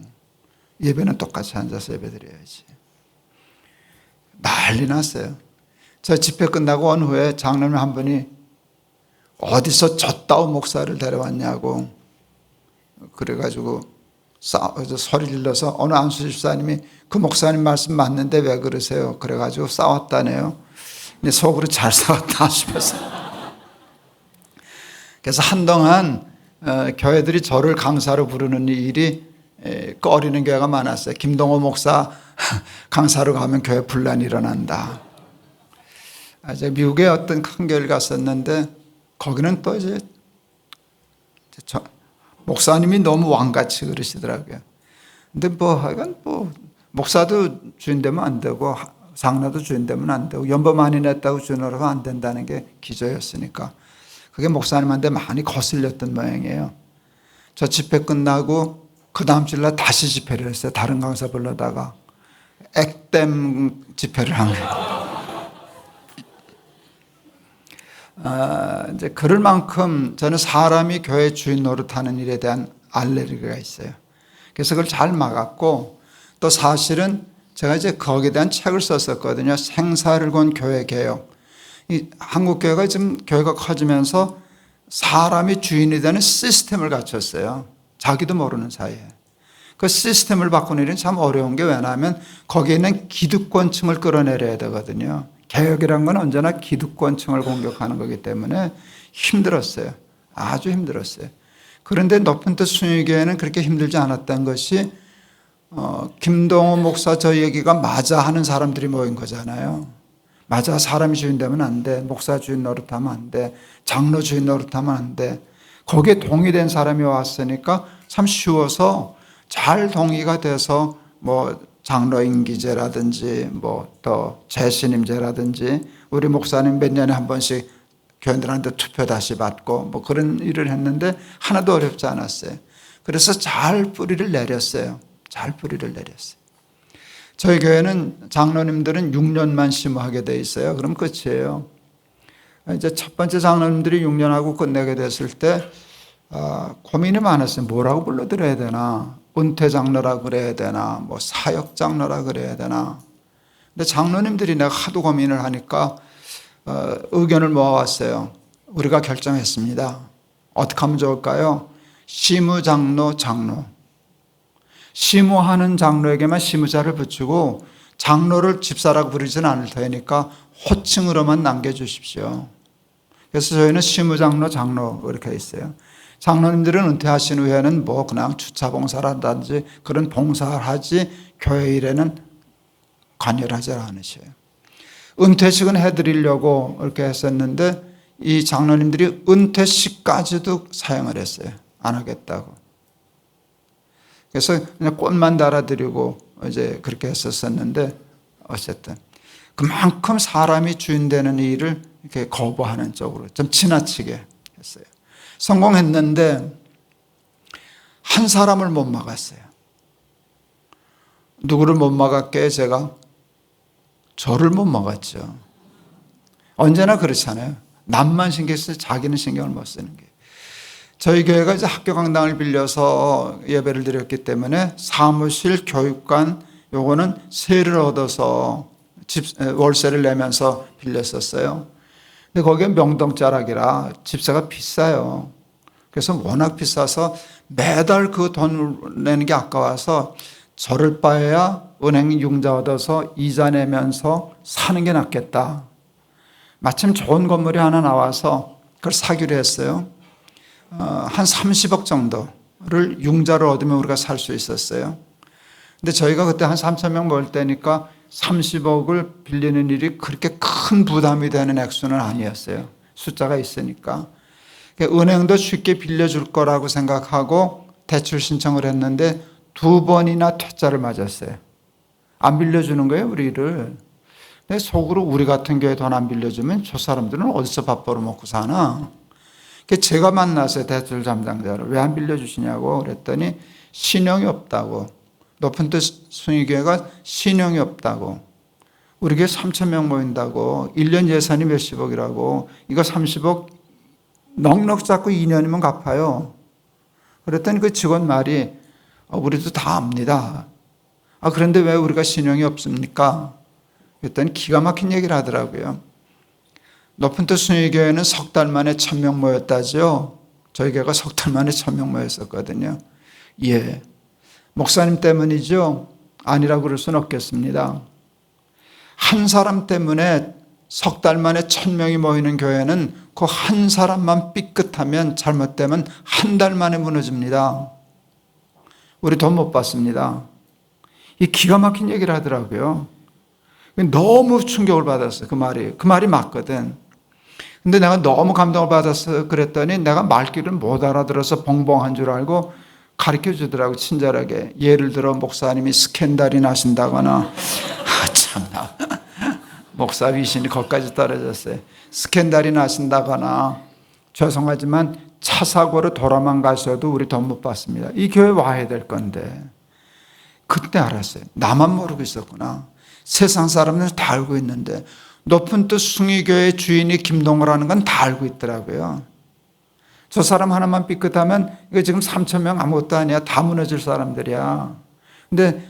예배는 똑같이 앉아서 예배드려야지. 난리 났어요. 저 집회 끝나고 온 후에 장로님 한 분이 어디서 젖다운 목사를 데려왔냐고 그래가지고 소리 질러서 어느 안수 집사님이 그 목사님 말씀 맞는데 왜 그러세요? 그래가지고 싸웠다네요. 근데 속으로 잘 싸웠다 싶어서. 그래서 한동안 교회들이 저를 강사로 부르는 일이 꺼리는 교회가 많았어요. 김동호 목사 강사로 가면 교회 분란이 일어난다. 제가 미국에 어떤 큰 교회를 갔었는데 거기는 또 이제 목사님이 너무 왕같이 그러시더라고요. 근데 하여간 목사도 주인 되면 안 되고 장로도 주인 되면 안 되고 연봉 많이 냈다고 주인으로가 안 된다는 게 기저였으니까 그게 목사님한테 많이 거슬렸던 모양이에요. 저 집회 끝나고 그 다음 주일날 다시 집회를 했어요. 다른 강사 불러다가 액땜 집회를 한 거예요. 이제 그럴 만큼 저는 사람이 교회 주인 노릇하는 일에 대한 알레르기가 있어요. 그래서 그걸 잘 막았고 또 사실은 제가 이제 거기에 대한 책을 썼었거든요. 생사를 건 교회 개혁. 이 한국 교회가 지금 교회가 커지면서 사람이 주인이 되는 시스템을 갖췄어요. 자기도 모르는 사이에. 그 시스템을 바꾸는 일은 참 어려운 게 왜냐하면 거기에 있는 기득권층을 끌어내려야 되거든요. 개혁이란 건 언제나 기득권층을 공격하는 거기 때문에 힘들었어요. 아주 힘들었어요. 그런데 높은 뜻 순위교회는 그렇게 힘들지 않았던 것이 김동호 목사 저 얘기가 맞아 하는 사람들이 모인 거잖아요. 맞아, 사람이 주인 되면 안 돼. 목사 주인 노릇하면 안 돼. 장로 주인 노릇하면 안 돼. 거기에 동의된 사람이 왔으니까 참 쉬워서 잘 동의가 돼서 장로 임기제라든지 또 재신임제라든지 우리 목사님 몇 년에 한 번씩 교인들한테 투표 다시 받고 그런 일을 했는데 하나도 어렵지 않았어요. 그래서 잘 뿌리를 내렸어요. 잘 뿌리를 내렸어요. 저희 교회는 장로님들은 6년만 심호하게 돼 있어요. 그럼 끝이에요. 이제 첫 번째 장로님들이 6년하고 끝내게 됐을 때 고민이 많았어요. 뭐라고 불러드려야 되나? 은퇴 장로라 그래야 되나? 사역 장로라 그래야 되나? 근데 장로님들이 내가 하도 고민을 하니까 의견을 모아왔어요. 우리가 결정했습니다. 어떻게 하면 좋을까요? 시무장로, 장로. 시무하는 장로에게만 시무자를 붙이고 장로를 집사라고 부르지는 않을 테니까 호칭으로만 남겨주십시오. 그래서 저희는 시무장로, 장로 이렇게 있어요. 장로님들은 은퇴하신 후에는 그냥 주차봉사라든지 그런 봉사를 하지 교회 일에는 관여를 하지 않으셔요. 은퇴식은 해드리려고 이렇게 했었는데 이 장로님들이 은퇴식까지도 사용을 했어요. 안 하겠다고. 그래서 그냥 꽃만 달아드리고 이제 그렇게 했었었는데 어쨌든 그만큼 사람이 주인 되는 일을 이렇게 거부하는 쪽으로 좀 지나치게 했어요. 성공했는데 한 사람을 못 막았어요. 누구를 못 막았게 제가? 저를 못 막았죠. 언제나 그렇잖아요. 남만 신경 써서 자기는 신경을 못 쓰는 게. 저희 교회가 이제 학교 강당을 빌려서 예배를 드렸기 때문에 사무실, 교육관 요거는 세를 얻어서 월세를 내면서 빌렸었어요. 근데 거기에 명동자락이라 집세가 비싸요. 그래서 워낙 비싸서 매달 그 돈을 내는 게 아까워서 저럴 바에야 은행 융자 얻어서 이자 내면서 사는 게 낫겠다. 마침 좋은 건물이 하나 나와서 그걸 사기로 했어요. 한 30억 정도를 융자를 얻으면 우리가 살 수 있었어요. 근데 저희가 그때 한 3천 명 모일 때니까 30억을 빌리는 일이 그렇게 큰 부담이 되는 액수는 아니었어요. 숫자가 있으니까. 은행도 쉽게 빌려줄 거라고 생각하고 대출 신청을 했는데 2번이나 퇴짜를 맞았어요. 안 빌려주는 거예요, 우리를. 근데 속으로 우리 같은 교회 돈 안 빌려주면 저 사람들은 어디서 밥 벌어먹고 사나? 제가 만났어요, 대출 담당자를. 왜 안 빌려주시냐고 그랬더니 신용이 없다고. 높은 뜻 숭의교회가 신용이 없다고. 우리 교회 3천 명 모인다고. 1년 예산이 몇십억이라고. 이거 30억 넉넉 잡고 2년이면 갚아요. 그랬더니 그 직원 말이 우리도 다 압니다. 그런데 왜 우리가 신용이 없습니까? 그랬더니 기가 막힌 얘기를 하더라고요. 높은 뜻 숭의교회는 석 달 만에 1,000명 모였다죠. 저희 교회가 석 달 만에 1,000명 모였었거든요. 예. 목사님 때문이죠? 아니라고 그럴 수는 없겠습니다. 한 사람 때문에 석 달 만에 1,000명이 모이는 교회는 그 한 사람만 삐끗하면 잘못되면 한 달 만에 무너집니다. 우리 돈 못 받습니다. 이 기가 막힌 얘기를 하더라고요. 너무 충격을 받았어요. 그 말이 맞거든. 근데 내가 너무 감동을 받아서 그랬더니 내가 말귀를 못 알아들어서 벙벙한 줄 알고 가르쳐 주더라고, 친절하게. 예를 들어 목사님이 스캔들이 나신다거나 참나 목사 위신이 거기까지 떨어졌어요. 스캔들이 나신다거나 죄송하지만 차 사고로 돌아만 가셔도 우리 돈 못 받습니다. 이 교회 와야 될 건데. 그때 알았어요. 나만 모르고 있었구나. 세상 사람들은 다 알고 있는데 높은 뜻 숭의교회 주인이 김동호라는 건 다 알고 있더라고요. 저 사람 하나만 삐끗하면 이거 지금 3천 명 아무것도 아니야. 다 무너질 사람들이야. 근데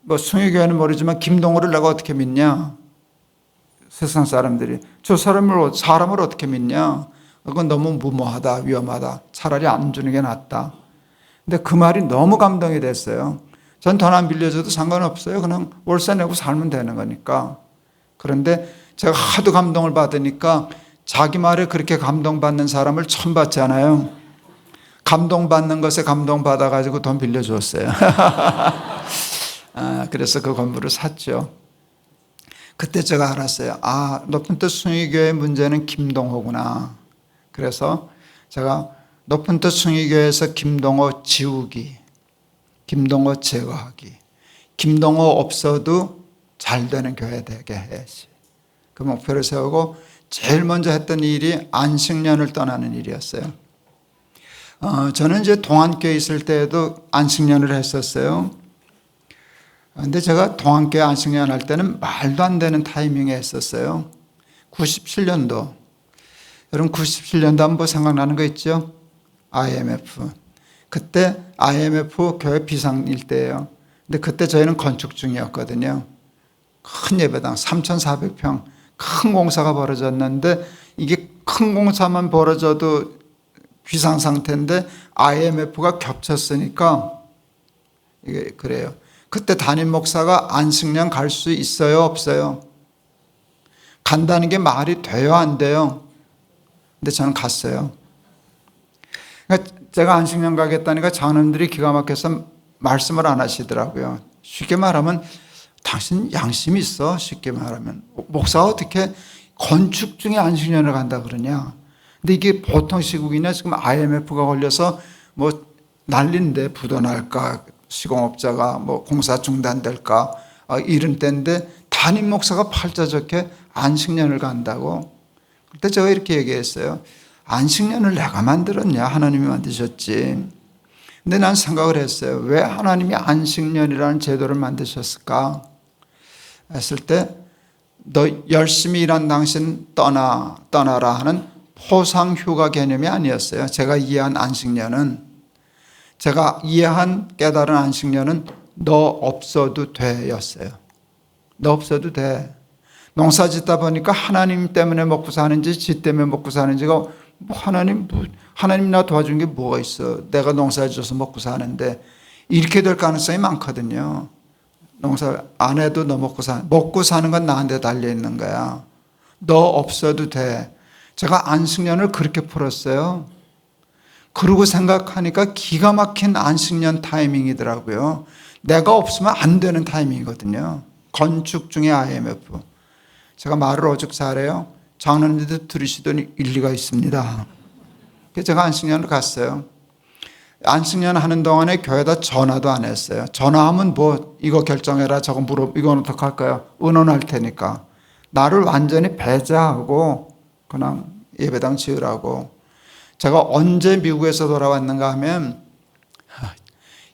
뭐 숭의교회는 모르지만 김동호를 내가 어떻게 믿냐? 세상 사람들이 저 사람을 어떻게 믿냐? 그건 너무 무모하다, 위험하다. 차라리 안 주는 게 낫다. 근데 그 말이 너무 감동이 됐어요. 전 돈 안 빌려줘도 상관없어요. 그냥 월세 내고 살면 되는 거니까. 그런데 제가 하도 감동을 받으니까 자기 말에 그렇게 감동받는 사람을 처음 봤잖아요. 감동받는 것에 감동받아가지고 돈 빌려줬어요. 그래서 그 건물을 샀죠. 그때 제가 알았어요. 높은 뜻 숭의교회 문제는 김동호구나. 그래서 제가 높은 뜻 숭의교회에서 김동호 지우기, 김동호 제거하기, 김동호 없어도 잘 되는 교회 되게 해야지. 그 목표를 세우고 제일 먼저 했던 일이 안식년을 떠나는 일이었어요. 저는 이제 동안교회 있을 때에도 안식년을 했었어요. 근데 제가 동안교회 안식년 할 때는 말도 안 되는 타이밍에 했었어요. 97년도. 여러분 97년도 한번 생각나는 거 있죠? IMF. 그때 IMF 교회 비상일 때예요. 근데 그때 저희는 건축 중이었거든요. 큰 예배당 3,400평 큰 공사가 벌어졌는데 이게 큰 공사만 벌어져도 비상 상태인데 IMF가 겹쳤으니까 이게 그래요. 그때 담임 목사가 안식년 갈 수 있어요, 없어요? 간다는 게 말이 돼요, 안 돼요? 근데 저는 갔어요. 그러니까 제가 안식년 가겠다니까 장로님들이 기가 막혀서 말씀을 안 하시더라고요. 쉽게 말하면 당신 양심이 있어? 쉽게 말하면. 목사가 어떻게 건축 중에 안식년을 간다 그러냐? 근데 이게 보통 시국이냐? 지금 IMF가 걸려서 뭐 난리인데 부도 날까? 시공업자가 뭐 공사 중단될까? 이런 때인데 담임 목사가 팔자 좋게 안식년을 간다고. 그때 제가 이렇게 얘기했어요. 안식년을 내가 만들었냐? 하나님이 만드셨지. 근데 난 생각을 했어요. 왜 하나님이 안식년이라는 제도를 만드셨을까? 했을 때 너 열심히 일한 당신 떠나라 하는 포상휴가 개념이 아니었어요. 제가 이해한 안식년은, 제가 이해한 깨달은 안식년은 너 없어도 돼 였어요. 너 없어도 돼. 농사 짓다 보니까 하나님 때문에 먹고 사는지 지 때문에 먹고 사는지가 하나님 나 도와준 게 뭐가 있어? 내가 농사를 져서 먹고 사는데 이렇게 될 가능성이 많거든요. 농사 안 해도 너 먹고 사는 건 나한테 달려 있는 거야. 너 없어도 돼. 제가 안식년을 그렇게 풀었어요. 그러고 생각하니까 기가 막힌 안식년 타이밍이더라고요. 내가 없으면 안 되는 타이밍이거든요. 건축 중에 IMF. 제가 말을 오죽 잘해요. 장로님들 들으시더니 일리가 있습니다. 그래서 제가 안식년을 갔어요. 안식년 하는 동안에 교회에다 전화도 안 했어요. 전화하면 뭐 이거 결정해라 저거 이건 어떡할까요? 의논할 테니까. 나를 완전히 배제하고 그냥 예배당 지으라고. 제가 언제 미국에서 돌아왔는가 하면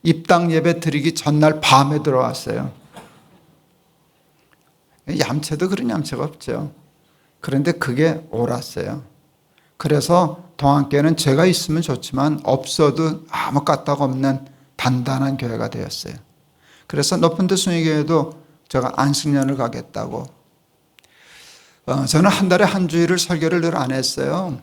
입당 예배 드리기 전날 밤에 들어왔어요. 얌체도 그런 얌체가 없죠. 그런데 그게 옳았어요. 그래서 동안교회는 제가 있으면 좋지만 없어도 아무 까딱 없는 단단한 교회가 되었어요. 그래서 높은 데 순위교회도 제가 안식년을 가겠다고. 저는 한 달에 한 주일을 설교를 늘 안 했어요.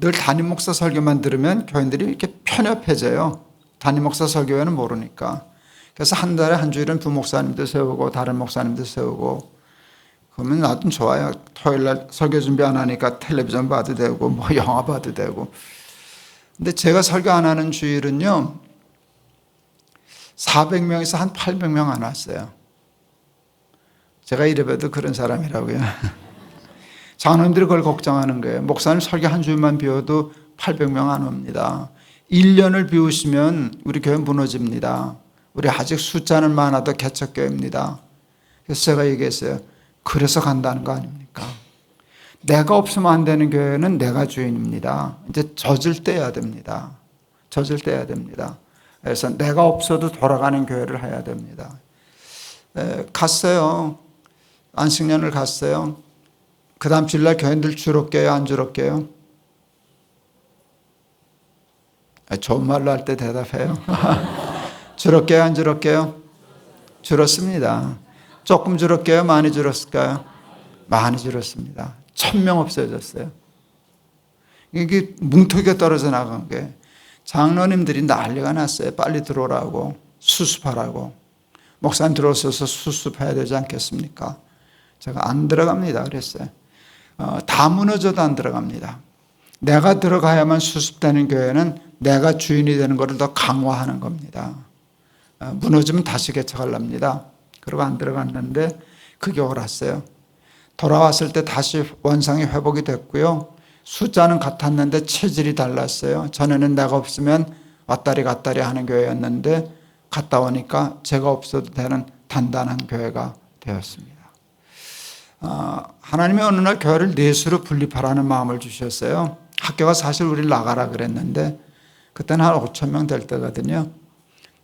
늘 담임 목사 설교만 들으면 교인들이 이렇게 편협해져요. 담임 목사 설교회는 모르니까. 그래서 한 달에 한 주일은 부목사님도 세우고 다른 목사님도 세우고 그러면 나도 좋아요. 토요일 날 설교 준비 안 하니까 텔레비전 봐도 되고 뭐 영화 봐도 되고. 근데 제가 설교 안 하는 주일은요 400명에서 한 800명 안 왔어요. 제가 이래봬도 그런 사람이라고요. 장로님들이 그걸 걱정하는 거예요. 목사님 설교 한 주일만 비워도 800명 안 옵니다. 1년을 비우시면 우리 교회 무너집니다. 우리 아직 숫자는 많아도 개척교회입니다. 그래서 제가 얘기했어요. 그래서 간다는 거 아닙니까? 내가 없으면 안 되는 교회는 내가 주인입니다. 이제 젖을 떼야 됩니다. 젖을 떼야 됩니다. 그래서 내가 없어도 돌아가는 교회를 해야 됩니다. 갔어요. 안식년을 갔어요. 그 다음 주일날 교인들 줄었게요? 안 줄었게요? 좋은 말로 할 때 대답해요. 줄었게요? 안 줄었게요? 줄었습니다. 조금 줄었게요? 많이 줄었을까요? 많이 줄었습니다. 1000명 없어졌어요. 이게 뭉툭이가 떨어져 나간 게 장로님들이 난리가 났어요. 빨리 들어오라고 수습하라고. 목사님 들어오셔서 수습해야 되지 않겠습니까? 제가 안 들어갑니다 그랬어요. 다 무너져도 안 들어갑니다. 내가 들어가야만 수습되는 교회는 내가 주인이 되는 것을 더 강화하는 겁니다. 무너지면 다시 개척하랍니다. 그러고 안 들어갔는데 그게 옳았어요. 돌아왔을 때 다시 원상이 회복이 됐고요. 숫자는 같았는데 체질이 달랐어요. 전에는 내가 없으면 왔다리 갔다리 하는 교회였는데 갔다 오니까 제가 없어도 되는 단단한 교회가 되었습니다. 하나님이 어느 날 교회를 넷으로 분립하라는 마음을 주셨어요. 학교가 사실 우리를 나가라 그랬는데 그때는 한 5,000명 될 때거든요.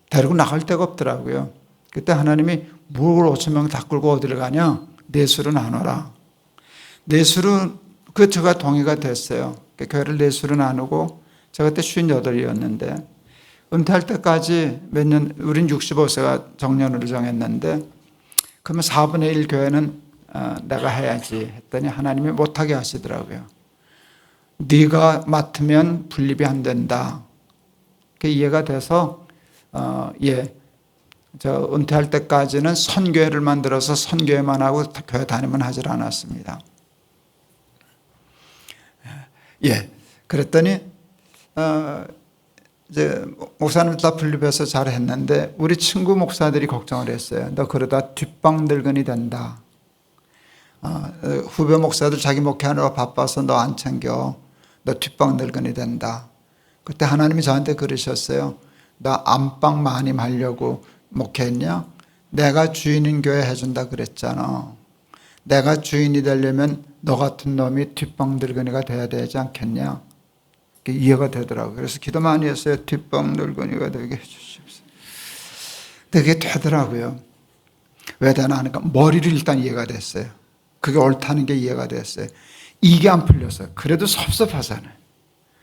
데리고 나갈 데가 없더라고요. 그때 하나님이 뭘 5,000명 다 끌고 어디를 가냐? 넷으로 나눠라. 넷으로 제가 동의가 됐어요. 교회를 넷으로 나누고 제가 그때 58이었는데 은퇴할 때까지 몇 년, 우린 65세가 정년으로 정했는데 그러면 4분의 1 교회는 내가 해야지 했더니 하나님이 못하게 하시더라고요. 네가 맡으면 분립이 안 된다. 그게 이해가 돼서 저 은퇴할 때까지는 선교회를 만들어서 선교회만 하고 교회 다니면 하질 않았습니다. 그랬더니 이제 목사님 다 분립해서 잘했는데 우리 친구 목사들이 걱정을 했어요. 너 그러다 뒷방 늙은이 된다. 후배 목사들 자기 목회하느라 바빠서 너 안 챙겨. 너 뒷방 늙은이 된다. 그때 하나님이 저한테 그러셨어요. 너 안방 많이 하려고 목회했냐? 내가 주인인 교회 해준다 그랬잖아. 내가 주인이 되려면 너 같은 놈이 뒷방 늙은이가 돼야 되지 않겠냐? 이해가 되더라고요. 그래서 기도 많이 했어요. 뒷방 늙은이가 되게 해주십시오. 근데 그게 되더라고요. 왜 되나 하니까 머리를 일단 이해가 됐어요. 그게 옳다는 게 이해가 됐어요. 이게 안 풀렸어요. 그래도 섭섭하잖아요.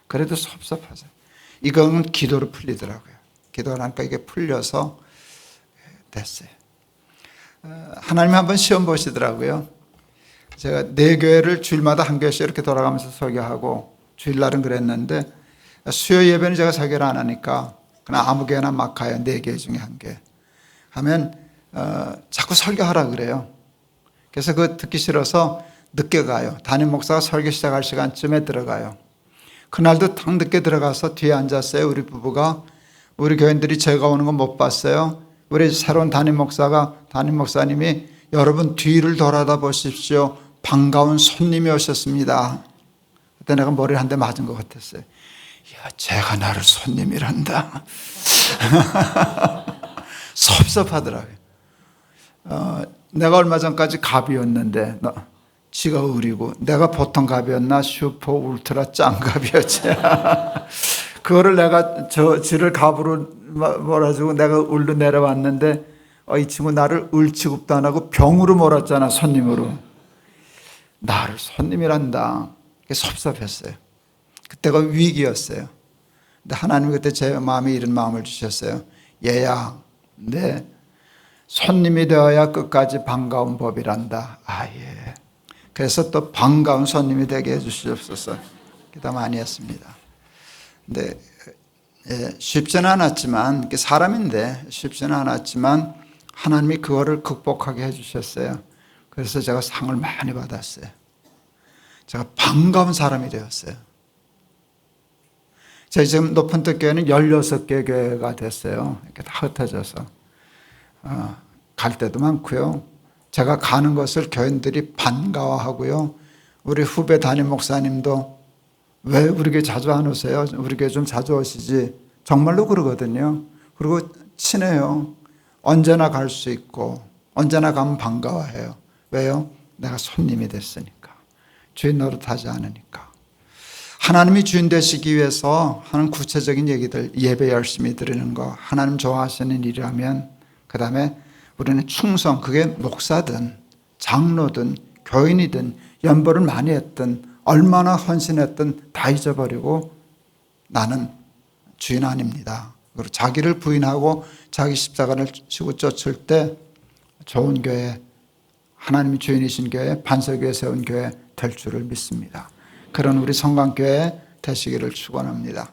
그래도 섭섭하잖아요. 이거는 기도로 풀리더라고요. 기도를 하니까 이게 풀려서 됐어요. 하나님 한번 시험 보시더라고요. 제가 네 교회를 주일마다 한 교회씩 이렇게 돌아가면서 설교하고 주일날은 그랬는데 수요 예배는 제가 설교를 안 하니까 그냥 아무 개나 막 가요. 4개 중에 1개 하면 자꾸 설교하라 그래요. 그래서 그거 듣기 싫어서 늦게 가요. 담임 목사가 설교 시작할 시간쯤에 들어가요. 그날도 딱 늦게 들어가서 뒤에 앉았어요. 우리 부부가. 우리 교인들이 제가 오는 거 못 봤어요. 우리 새로운 담임 목사님이 여러분 뒤를 돌아다 보십시오. 반가운 손님이 오셨습니다. 그때 내가 머리를 한 대 맞은 것 같았어요. 야, 제가 나를 손님이란다. 섭섭하더라고요. 내가 얼마 전까지 갑이었는데 지가 을이고, 내가 보통 갑이었나 슈퍼 울트라 짱갑이었지. 그거를 내가 지를 갑으로 몰아주고 내가 을로 내려왔는데 이 친구 나를 을 취급도 안 하고 병으로 몰았잖아. 손님으로. 나를 손님이란다. 섭섭했어요. 그때가 위기였어요. 근데 하나님이 그때 제 마음에 이런 마음을 주셨어요. 얘야, 네 손님이 되어야 끝까지 반가운 법이란다. 아, 예. 그래서 또 반가운 손님이 되게 해주시옵소서. 기도 많이 했습니다. 근데 쉽지는 않았지만, 사람인데 쉽지는 않았지만 하나님이 그거를 극복하게 해주셨어요. 그래서 제가 상을 많이 받았어요. 제가 반가운 사람이 되었어요. 저희 지금 높은 뜻 교회는 16개 교회가 됐어요. 이렇게 다 흩어져서 갈 때도 많고요. 제가 가는 것을 교인들이 반가워하고요. 우리 후배 담임 목사님도 왜 우리 교회 자주 안 오세요? 우리 교회 좀 자주 오시지. 정말로 그러거든요. 그리고 친해요. 언제나 갈 수 있고 언제나 가면 반가워해요. 왜요? 내가 손님이 됐으니까. 주인 노릇하지 않으니까. 하나님이 주인 되시기 위해서 하는 구체적인 얘기들, 예배 열심히 드리는 거, 하나님 좋아하시는 일이라면, 그 다음에 우리는 충성, 그게 목사든 장로든 교인이든 연보를 많이 했든 얼마나 헌신했든 다 잊어버리고 나는 주인 아닙니다. 그리고 자기를 부인하고 자기 십자가를 지고 쫓을 때 좋은 교회, 하나님이 주인이신 교회, 반석위에 세운 교회 될 줄을 믿습니다. 그런 우리 성강교회 되시기를 축원합니다.